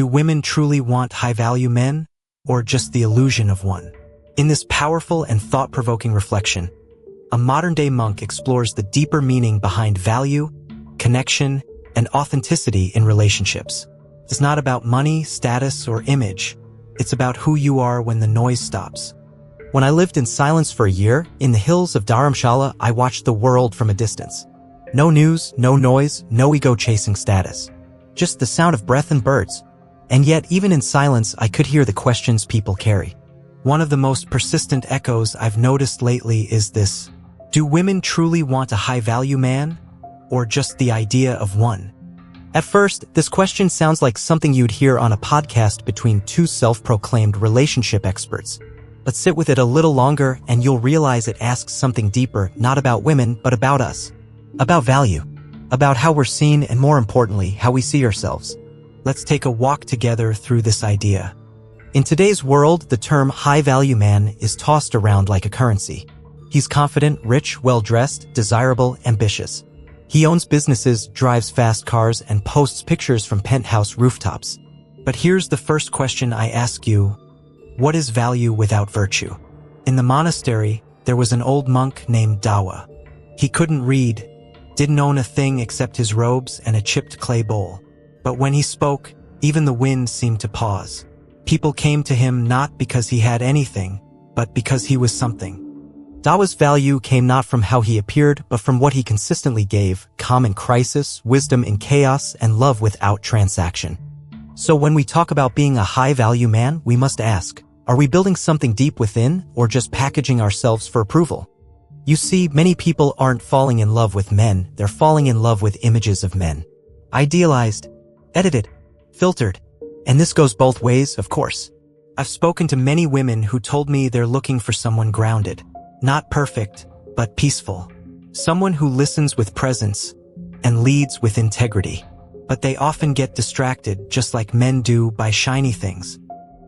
Do women truly want high-value men, or just the illusion of one? In this powerful and thought-provoking reflection, a modern-day monk explores the deeper meaning behind value, connection, and authenticity in relationships. It's not about money, status, or image. It's about who you are when the noise stops. When I lived in silence for a year, in the hills of Dharamshala, I watched the world from a distance. No news, no noise, no ego-chasing status. Just the sound of breath and birds. And yet, even in silence, I could hear the questions people carry. One of the most persistent echoes I've noticed lately is this: do women truly want a high-value man, or just the idea of one? At first, this question sounds like something you'd hear on a podcast between two self-proclaimed relationship experts. But sit with it a little longer and you'll realize it asks something deeper, not about women, but about us. About value. About how we're seen and, more importantly, how we see ourselves. Let's take a walk together through this idea. In today's world, the term high-value man is tossed around like a currency. He's confident, rich, well-dressed, desirable, ambitious. He owns businesses, drives fast cars, and posts pictures from penthouse rooftops. But here's the first question I ask you: what is value without virtue? In the monastery, there was an old monk named Dawa. He couldn't read, didn't own a thing except his robes and a chipped clay bowl. But when he spoke, even the wind seemed to pause. People came to him not because he had anything, but because he was something. Dawa's value came not from how he appeared, but from what he consistently gave: calm in crisis, wisdom in chaos, and love without transaction. So when we talk about being a high-value man, we must ask, are we building something deep within, or just packaging ourselves for approval? You see, many people aren't falling in love with men, they're falling in love with images of men. Idealized, edited, filtered. And this goes both ways, of course. I've spoken to many women who told me they're looking for someone grounded. Not perfect, but peaceful. Someone who listens with presence and leads with integrity. But they often get distracted, just like men do, by shiny things.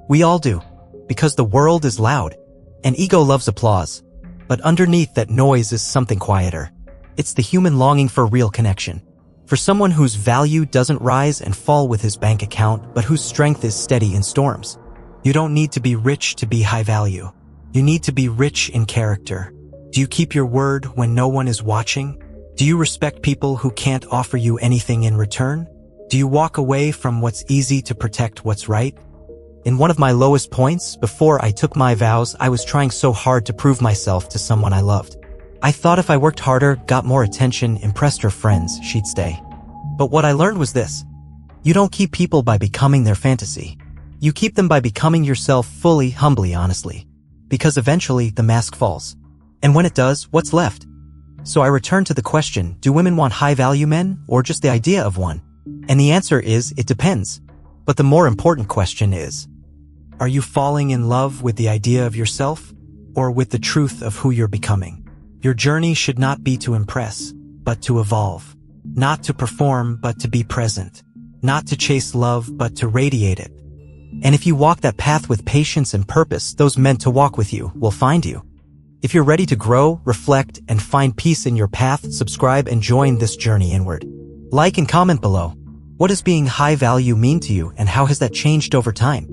We all do, because the world is loud, and ego loves applause. But underneath that noise is something quieter. It's the human longing for real connection. For someone whose value doesn't rise and fall with his bank account, but whose strength is steady in storms. You don't need to be rich to be high value. You need to be rich in character. Do you keep your word when no one is watching? Do you respect people who can't offer you anything in return? Do you walk away from what's easy to protect what's right? In one of my lowest points, before I took my vows, I was trying so hard to prove myself to someone I loved. I thought if I worked harder, got more attention, impressed her friends, she'd stay. But what I learned was this: you don't keep people by becoming their fantasy. You keep them by becoming yourself fully, humbly, honestly. Because eventually the mask falls. And when it does, what's left? So I return to the question, do women want high-value men, or just the idea of one? And the answer is, it depends. But the more important question is, are you falling in love with the idea of yourself, or with the truth of who you're becoming? Your journey should not be to impress, but to evolve. Not to perform, but to be present. Not to chase love, but to radiate it. And if you walk that path with patience and purpose, those meant to walk with you will find you. If you're ready to grow, reflect, and find peace in your path, subscribe and join this journey inward. Like and comment below. What does being high value mean to you, and how has that changed over time?